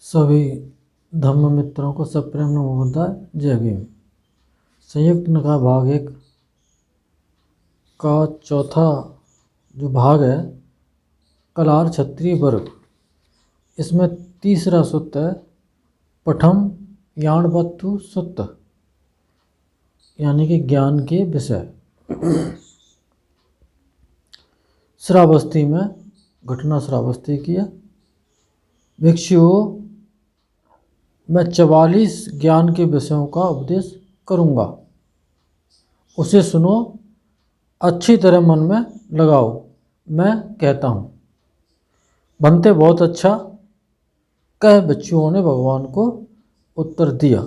सभी धम्म मित्रों को सप्रेम नमो बुद्धाय जय भीम। संयुक्त निकाय भाग 1 का चौथा जो भाग है कलार क्षत्रिय वर्ग, इसमें तीसरा सूत्र है पठम याणवत्तु सूत्र, यानी कि ज्ञान के विषय। श्रावस्ती में घटना श्रावस्ती की है। भिक्षुओं, मैं 44 ज्ञान के विषयों का उपदेश करूँगा, उसे सुनो, अच्छी तरह मन में लगाओ। मैं कहता हूँ। बनते बहुत अच्छा, कह भिक्षुओं ने भगवान को उत्तर दिया।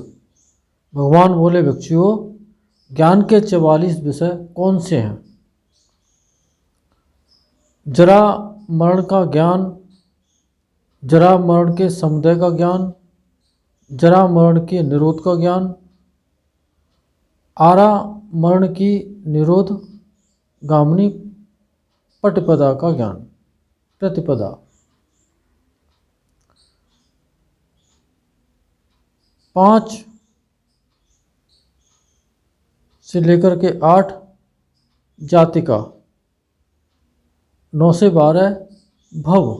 भगवान बोले, भिक्षुओं, ज्ञान के 44 विषय कौन से हैं? जरा मरण का ज्ञान, जरा मरण के समुदय का ज्ञान, जरा मरण के निरोध का ज्ञान, आरा मरण की निरोध गामिनी प्रतिपदा का ज्ञान, प्रतिपदा। 5 से लेकर के 8 जातिका, 9 से 12 भव,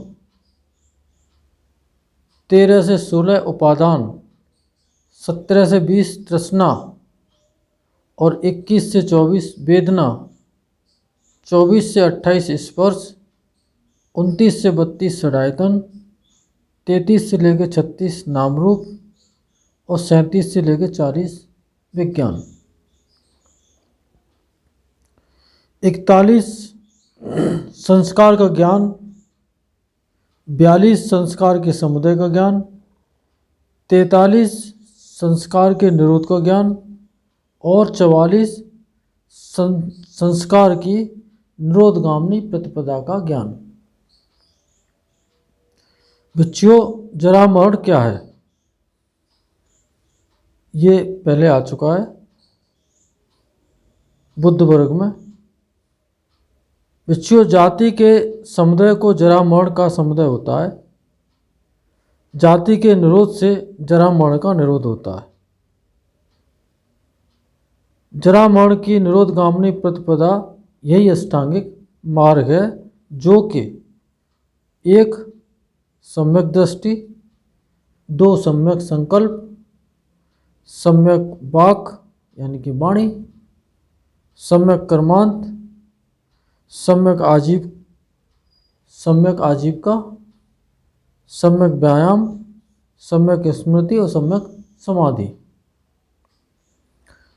13 से 16 उपादान, 17 से 20 तृष्णा और 21 से 24 वेदना, 24 से 28 स्पर्श, 29 से 32 षडायतन, 33 से लेकर 36 नाम रूप और 37 से लेकर 40 विज्ञान। 41 संस्कार का ज्ञान, 42 संस्कार के समुदय का ज्ञान, 43 संस्कार के निरोध का ज्ञान और 44 संस्कार की निरोधगामिनी प्रतिपदा का ज्ञान। भिक्षुओं, जरा मरण क्या है? ये पहले आ चुका है बुद्ध वर्ग में। भिक्षुओं, जाति के समुदय को जरा मरण का समुदय होता है। जाति के निरोध से जरा मरण का निरोध होता है। जरा मरण की निरोधगामिनी प्रतिपदा यही अष्टांगिक मार्ग है, जो कि 1 सम्यक दृष्टि, 2 सम्यक संकल्प, सम्यक वाक यानी कि वाणी, सम्यक कर्मांत, सम्यक आजीविका, सम्यक व्यायाम, सम्यक स्मृति और सम्यक समाधि।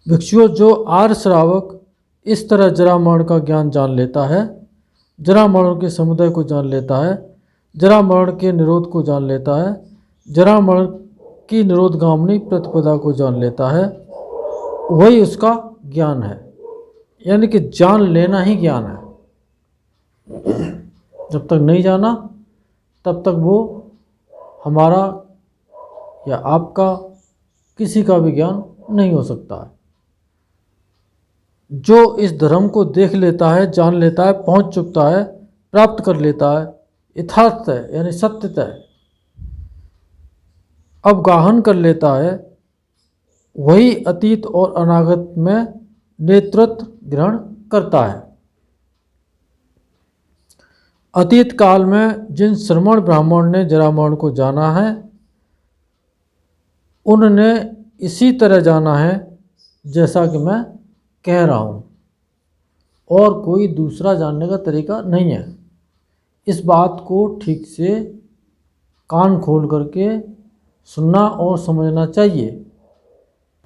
भिक्षुओं, जो आर्य श्रावक इस तरह जरा मरण का ज्ञान जान लेता है, जरा मरण के समुदय को जान लेता है, जरा मरण के निरोध को जान लेता है, जरा मरण की निरोधगामिनी प्रतिपदा को जान लेता है, वही उसका ज्ञान है। यानी कि जान लेना ही ज्ञान है। जब तक नहीं जाना तब तक वो हमारा या आपका किसी का भी ज्ञान नहीं हो सकता है। जो इस धर्म को देख लेता है, जान लेता है, पहुंच चुका है, प्राप्त कर लेता है, यथार्थ है यानी सत्यता है, अवगाहन कर लेता है, वही अतीत और अनागत में नेतृत्व ग्रहण करता है। अतीत काल में जिन श्रमण ब्राह्मण ने जरा मरण को जाना है, उनने इसी तरह जाना है जैसा कि मैं कह रहा हूँ, और कोई दूसरा जानने का तरीका नहीं है। इस बात को ठीक से कान खोल करके सुनना और समझना चाहिए।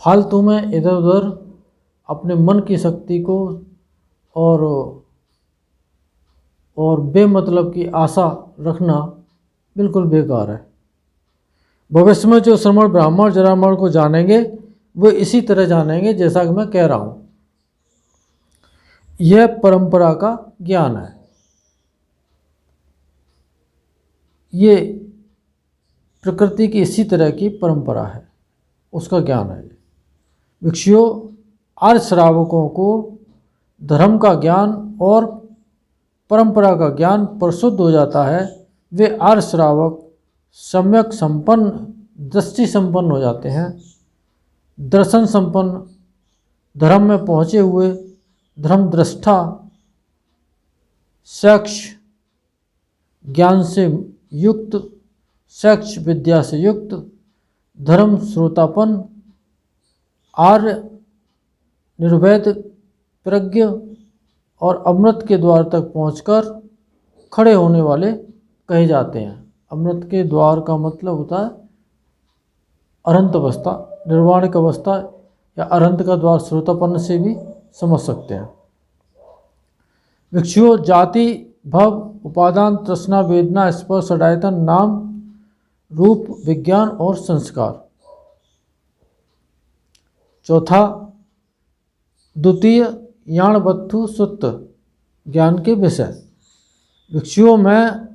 फालतू में इधर उधर अपने मन की शक्ति को और बेमतलब की आशा रखना बिल्कुल बेकार है। भविष्य में जो श्रमण ब्राह्मण जरा मरण को जानेंगे, वो इसी तरह जानेंगे जैसा कि मैं कह रहा हूँ। यह परंपरा का ज्ञान है। ये प्रकृति की इसी तरह की परंपरा है, उसका ज्ञान है। भिक्षुओं, आर्य श्रावकों को धर्म का ज्ञान और परंपरा का ज्ञान प्रशुद्ध हो जाता है। वे आर्य श्रावक सम्यक संपन्न, दृष्टि संपन्न हो जाते हैं। दर्शन संपन्न, धर्म में पहुँचे हुए, धर्मद्रष्टा। शैक्ष, ज्ञान से युक्त, शैक्ष विद्या से युक्त। धर्म श्रोतापन, आर्य, निर्वैध, प्रज्ञ और अमृत के द्वार तक पहुंचकर खड़े होने वाले कहे जाते हैं। अमृत के द्वार का मतलब होता है अनंत अवस्था, निर्वाणिक अवस्था या अनंत का द्वार श्रोतापन्न से भी समझ सकते हैं। भिक्षुओं, जाति, भव, उपादान, तृष्णा, वेदना, स्पर्श, षडायतन, नाम, रूप, विज्ञान और संस्कार। चौथा, द्वितीय याणवत्थु सुत्त, ज्ञान के विषय। भिक्षुओं, मैं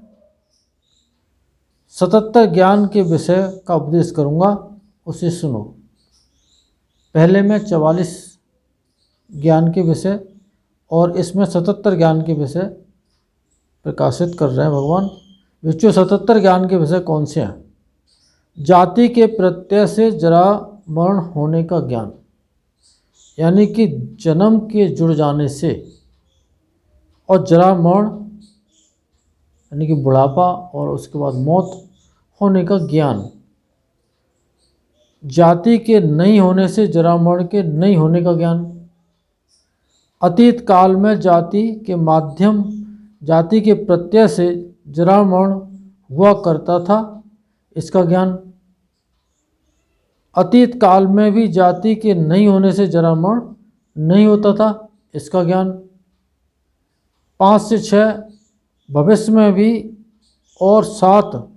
77 ज्ञान के विषय का उपदेश करूंगा, उसे सुनो। पहले में 44 ज्ञान के विषय और इसमें 77 ज्ञान के विषय प्रकाशित कर रहे हैं भगवान। भिक्षुओं, 77 ज्ञान के विषय कौन से हैं? जाति के प्रत्यय से जरा मरण होने का ज्ञान, यानी कि जन्म के जुड़ जाने से, और जरा मरण यानी कि बुढ़ापा और उसके बाद मौत होने का ज्ञान। जाति के नहीं होने से जरा मरण के नहीं होने का ज्ञान। अतीत काल में जाति के माध्यम, जाति के प्रत्यय से जरा मरण हुआ करता था, इसका ज्ञान। अतीत काल में भी जाति के नहीं होने से जरा मरण नहीं होता था, इसका ज्ञान। 5 से 6 भविष्य में भी, और 7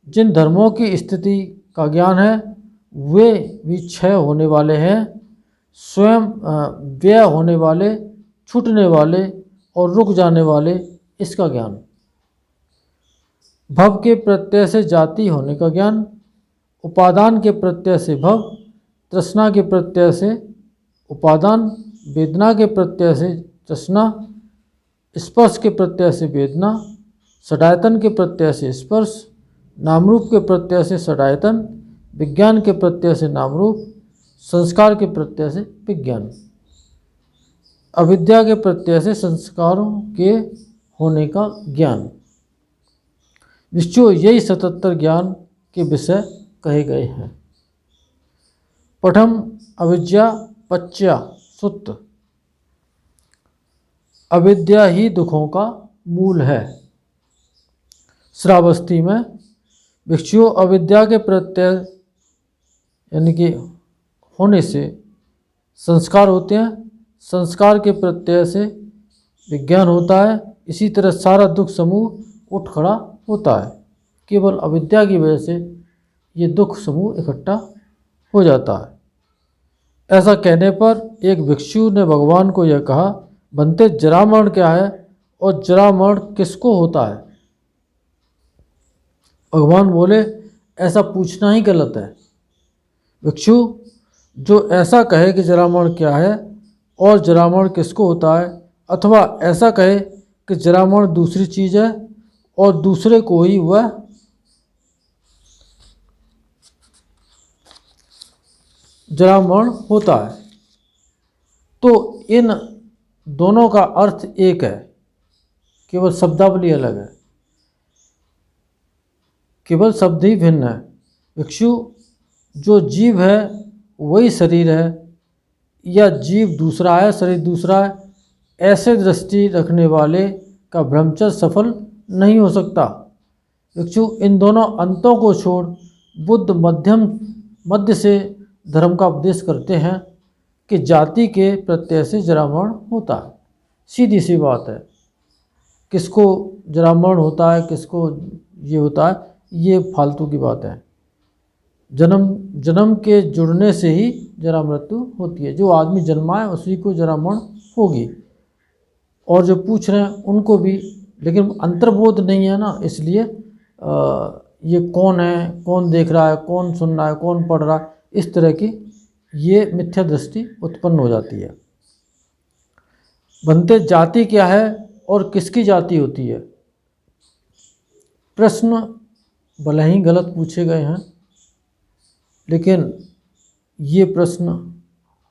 जिन धर्मों की स्थिति का ज्ञान है वे भी क्षय होने वाले हैं, स्वयं व्यय होने वाले, छूटने वाले और रुक जाने वाले, इसका ज्ञान। भव के प्रत्यय से जाति होने का ज्ञान, उपादान के प्रत्यय से भव, तृष्णा के प्रत्यय से उपादान, वेदना के प्रत्यय से तृष्णा, स्पर्श के प्रत्यय से वेदना, षडायतन के प्रत्यय से स्पर्श, नामरूप के प्रत्यय से षडायतन, विज्ञान के प्रत्यय से नामरूप, संस्कार के प्रत्यय से विज्ञान, अविद्या के प्रत्यय से संस्कारों के होने का ज्ञान। भिक्षुओं, यही 77 ज्ञान के विषय कहे गए हैं। पठम अविद्या पच्च्या सुत्त। अविद्या ही दुखों का मूल है। श्रावस्ती में भिक्षुओं, अविद्या के प्रत्यय यानी कि होने से संस्कार होते हैं, संस्कार के प्रत्यय से विज्ञान होता है। इसी तरह सारा दुख समूह उठ खड़ा होता है। केवल अविद्या की वजह से ये दुख समूह इकट्ठा हो जाता है। ऐसा कहने पर एक भिक्षु ने भगवान को यह कहा, बनते जरामरण क्या है और जरामरण किसको होता है? भगवान बोले, ऐसा पूछना ही गलत है। भिक्षु जो ऐसा कहे कि जरामरण क्या है और जरामरण किसको होता है, अथवा ऐसा कहे कि जरामरण दूसरी चीज़ है और दूसरे को ही वह जरामरण होता है, तो इन दोनों का अर्थ एक है, केवल शब्दावली अलग है, केवल शब्द ही भिन्न है। भिक्षु, जो जीव है वही शरीर है या जीव दूसरा है शरीर दूसरा है, ऐसे दृष्टि रखने वाले का ब्रह्मचर्य सफल नहीं हो सकता। भिक्षु, इन दोनों अंतों को छोड़ बुद्ध मध्य से धर्म का उपदेश करते हैं कि जाति के प्रत्यय से जरामरण होता है। सीधी सी बात है, किसको जरामरण होता है, किसको ये होता है, ये फालतू की बात है। जन्म के जुड़ने से ही जरा मृत्यु होती है। जो आदमी जन्मा है उसी को जरा मरण होगी, और जो पूछ रहे हैं उनको भी, लेकिन अंतर्बोध नहीं है ना, इसलिए ये कौन है, कौन देख रहा है, कौन सुन रहा है, कौन पढ़ रहा है, इस तरह की ये मिथ्या दृष्टि उत्पन्न हो जाती है। बनते जाति क्या है और किसकी जाति होती है? प्रश्न भले ही गलत पूछे गए हैं, लेकिन ये प्रश्न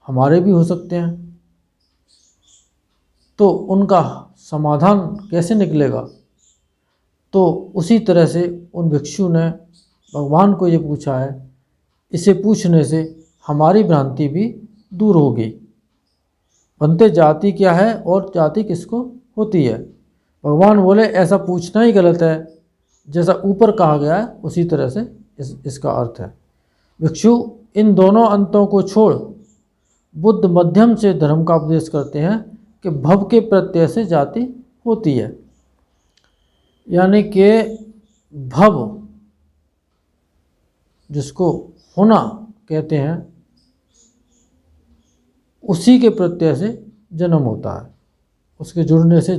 हमारे भी हो सकते हैं, तो उनका समाधान कैसे निकलेगा। तो उसी तरह से उन भिक्षु ने भगवान को ये पूछा है। इसे पूछने से हमारी भ्रांति भी दूर होगी। बनते जाति क्या है और जाति किसको होती है। भगवान बोले ऐसा पूछना ही गलत है, जैसा ऊपर कहा गया है उसी तरह से इसका अर्थ है। भिक्षु इन दोनों अंतों को छोड़ बुद्ध मध्यम से धर्म का उपदेश करते हैं कि भव के प्रत्यय से जाति होती है। यानी कि भव जिसको होना कहते हैं, उसी के प्रत्यय से जन्म होता है, उसके जुड़ने से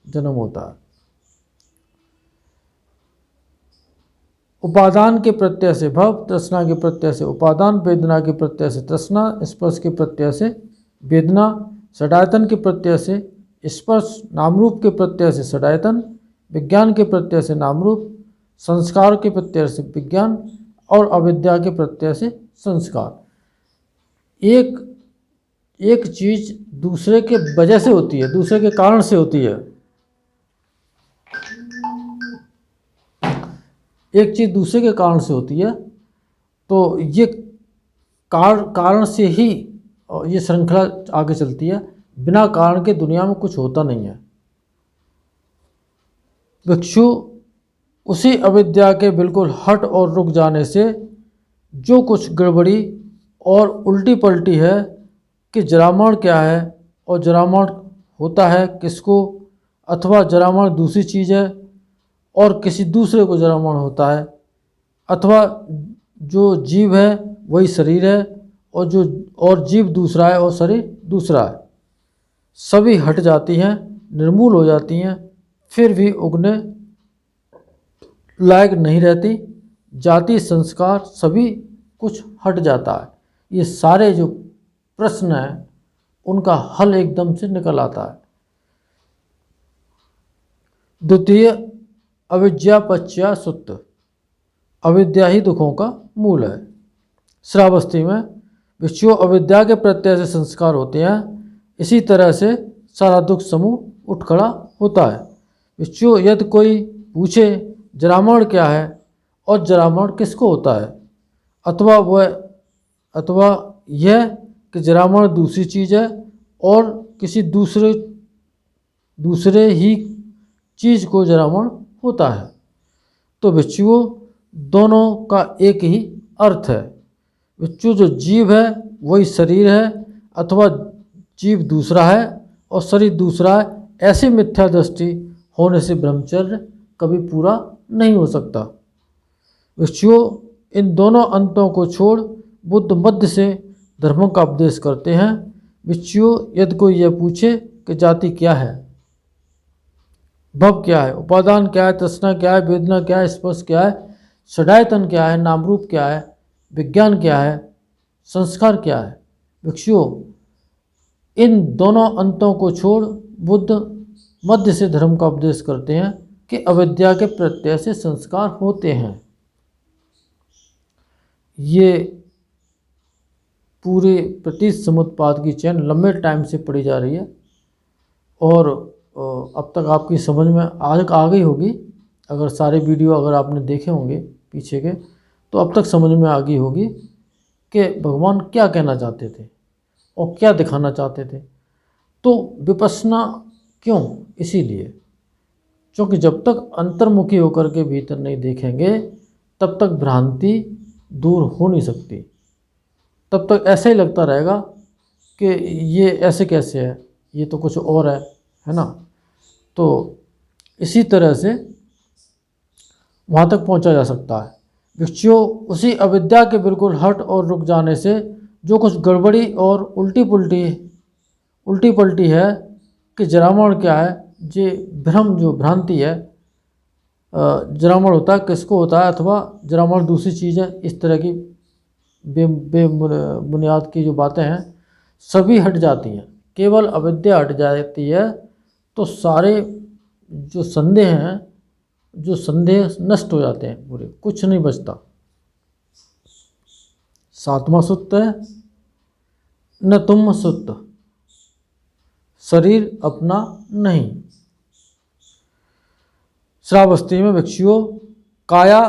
जन्म होता है। उपादान के प्रत्यय से भव, तृष्णा के प्रत्यय से उपादान, वेदना के प्रत्यय से तृष्णा, स्पर्श के प्रत्यय से वेदना, षडायतन के प्रत्यय से स्पर्श, नामरूप के प्रत्यय से षडायतन, विज्ञान के प्रत्यय से नामरूप, संस्कार के प्रत्यय से विज्ञान और अविद्या के प्रत्यय से संस्कार। एक चीज दूसरे के वजह से होती है, दूसरे के कारण से होती है। एक चीज दूसरे के कारण से होती है, तो ये कारण से ही ये श्रृंखला आगे चलती है। बिना कारण के दुनिया में कुछ होता नहीं है। भिक्षु उसी अविद्या के बिल्कुल हट और रुक जाने से जो कुछ गड़बड़ी और उल्टी पलटी है कि जरामण क्या है और जरामण होता है किसको, अथवा जरामण दूसरी चीज़ है और किसी दूसरे को जरामण होता है, अथवा जो जीव है वही शरीर है और जीव दूसरा है और शरीर दूसरा है, सभी हट जाती हैं, निर्मूल हो जाती हैं, फिर भी उगने लायक नहीं रहती। जाति संस्कार सभी कुछ हट जाता है। ये सारे जो प्रश्न हैं उनका हल एकदम से निकल आता है। द्वितीय अविद्या पश्चा सुत्त, अविद्या ही दुखों का मूल है। श्रावस्ती में भिक्षु अविद्या के प्रत्यय से संस्कार होते हैं, इसी तरह से सारा दुख समूह उठ खड़ा होता है। भिक्षु यदि कोई पूछे जरामण क्या है और जरामण किसको होता है, अथवा यह कि जरामण दूसरी चीज़ है और किसी दूसरे ही चीज़ को जरामण होता है, तो भिक्षु दोनों का एक ही अर्थ है। भिक्षु जो जीव है वही शरीर है, अथवा जीव दूसरा है और शरीर दूसरा है, ऐसी मिथ्या दृष्टि होने से ब्रह्मचर्य कभी पूरा नहीं हो सकता। भिक्षु इन दोनों अंतों को छोड़ बुद्ध मध्य से धर्मों का उपदेश करते हैं। भिक्षु यदि कोई यह पूछे कि जाति क्या है, भव क्या है, उपादान क्या है, तृष्णा क्या है, वेदना क्या है, स्पर्श क्या है, षडायतन क्या है, नामरूप क्या है, विज्ञान क्या है, संस्कार क्या है, भिक्षु इन दोनों अंतों को छोड़ बुद्ध मध्य से धर्म का उपदेश करते हैं कि अविद्या के प्रत्यय से संस्कार होते हैं। ये पूरे प्रतीत समुत्पाद की चैन लंबे टाइम से पढ़ी जा रही है और अब तक आपकी समझ में आ गई होगी। अगर सारे वीडियो अगर आपने देखे होंगे पीछे के, तो अब तक समझ में आ गई होगी कि भगवान क्या कहना चाहते थे और क्या दिखाना चाहते थे। तो विपश्यना क्यों, इसीलिए क्योंकि जब तक अंतर्मुखी होकर के भीतर नहीं देखेंगे तब तक भ्रांति दूर हो नहीं सकती। तब तक ऐसे ही लगता रहेगा कि ये ऐसे कैसे है, ये तो कुछ और है ना। तो इसी तरह से वहाँ तक पहुँचा जा सकता है। भिक्षु उसी अविद्या के बिल्कुल हट और रुक जाने से जो कुछ गड़बड़ी और उल्टी पलटी है कि जरामण क्या है, ये भ्रम जो भ्रांति है, जरामण होता है किसको होता है, अथवा जरामण दूसरी चीज़ है, इस तरह की बुनियाद की जो बातें हैं सभी हट जाती हैं। केवल अविद्या हट जाती है तो सारे जो संदेह हैं जो संदेह नष्ट हो जाते हैं पूरे, कुछ नहीं बचता। सातवां सूत्र है न तुम सुत, शरीर अपना नहीं। श्रावस्ती में भिक्षुओं, काया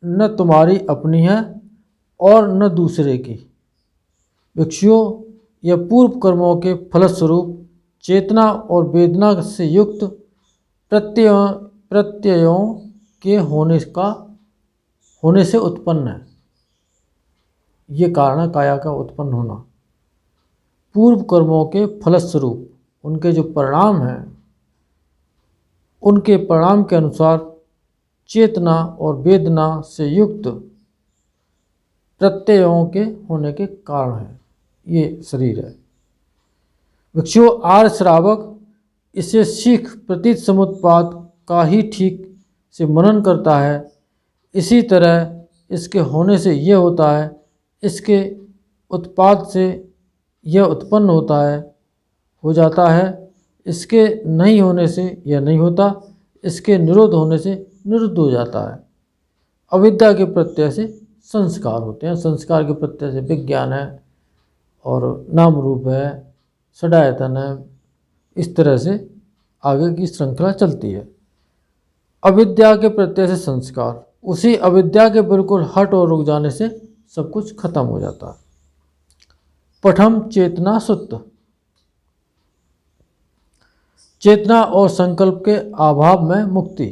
न तुम्हारी अपनी है और न दूसरे की। भिक्षुओं, यह पूर्व कर्मों के फलस्वरूप चेतना और वेदना से युक्त प्रत्ययों के होने से उत्पन्न है। ये कारण है काया का उत्पन्न होना। पूर्व कर्मों के फलस्वरूप उनके जो परिणाम हैं, उनके परिणाम के अनुसार चेतना और वेदना से युक्त प्रत्ययों के होने के कारण है ये शरीर है। भिक्षु, आर्य श्रावक इसे सीख प्रतीत समुत्पाद का ही ठीक से मनन करता है। इसी तरह इसके होने से यह होता है, इसके उत्पाद से यह उत्पन्न होता है, हो जाता है, इसके नहीं होने से यह नहीं होता, इसके निरोध होने से निरुद्ध हो जाता है। अविद्या के प्रत्यय से संस्कार होते हैं, संस्कार के प्रत्यय से विज्ञान है और नाम रूप है, षडायतन है, इस तरह से आगे की श्रृंखला चलती है। अविद्या के प्रत्यय से संस्कार, उसी अविद्या के बिल्कुल हट और रुक जाने से सब कुछ खत्म हो जाता है। पठम चेतना सुत्त, चेतना और संकल्प के अभाव में मुक्ति।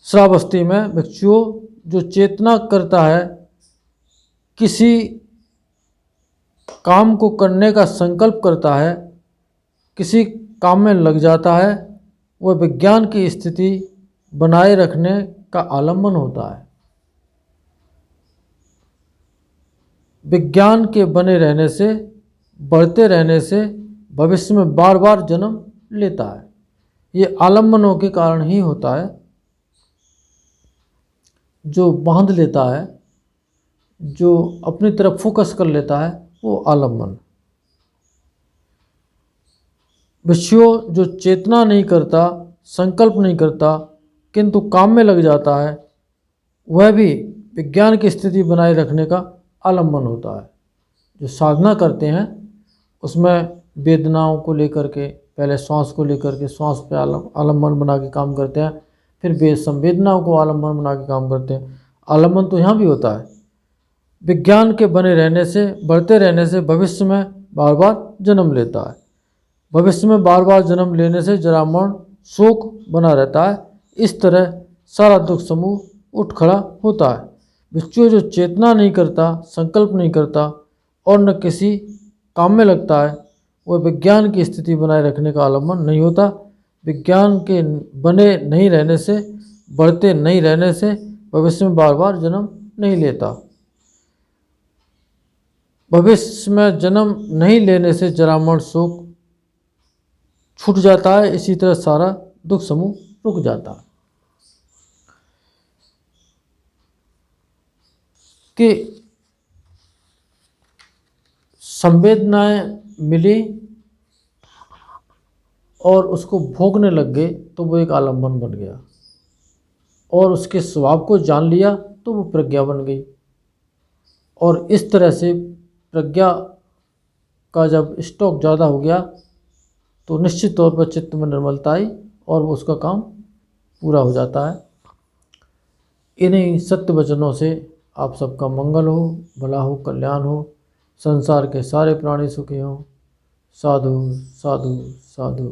श्रावस्ती में भिक्षुओं, जो चेतना करता है, किसी काम को करने का संकल्प करता है, किसी काम में लग जाता है, वह विज्ञान की स्थिति बनाए रखने का आलम्बन होता है। विज्ञान के बने रहने से, बढ़ते रहने से भविष्य में बार बार जन्म लेता है। ये आलम्बनों के कारण ही होता है। जो बांध लेता है, जो अपनी तरफ फोकस कर लेता है, वो आलम्बन। भिक्षुओं, जो चेतना नहीं करता, संकल्प नहीं करता, किंतु काम में लग जाता है, वह भी विज्ञान की स्थिति बनाए रखने का आलम्बन होता है। जो साधना करते हैं उसमें वेदनाओं को लेकर के, पहले श्वास को लेकर के श्वास पे आलम्बन बना के काम करते हैं, फिर संवेदनाओं को आलम्बन बना के काम करते हैं। आलम्बन तो यहाँ भी होता है। विज्ञान के बने रहने से, बढ़ते रहने से भविष्य में बार बार जन्म लेता है। भविष्य में बार बार जन्म लेने से जरा मरण शोक बना रहता है। इस तरह सारा दुख समूह उठ खड़ा होता है। भिक्षु, जो चेतना नहीं करता, संकल्प नहीं करता और न किसी काम में लगता है, वह विज्ञान की स्थिति बनाए रखने का आलम्बन नहीं होता। विज्ञान के बने नहीं रहने से, बढ़ते नहीं रहने से भविष्य में बार बार जन्म नहीं लेता। भविष्य में जन्म नहीं लेने से जरा मरण शोक छूट जाता है। इसी तरह सारा दुख समूह रुक जाता है। कि संवेदनाएं मिली और उसको भोगने लग गए तो वो एक आलम्बन बन गया, और उसके स्वभाव को जान लिया तो वो प्रज्ञा बन गई। और इस तरह से प्रज्ञा का जब स्टॉक ज़्यादा हो गया तो निश्चित तौर पर चित्त में निर्मलता आई और वो उसका काम पूरा हो जाता है। इन्हीं सत्य वचनों से आप सबका मंगल हो, भला हो, कल्याण हो, संसार के सारे प्राणी सुखी हों। साधु साधु साधु।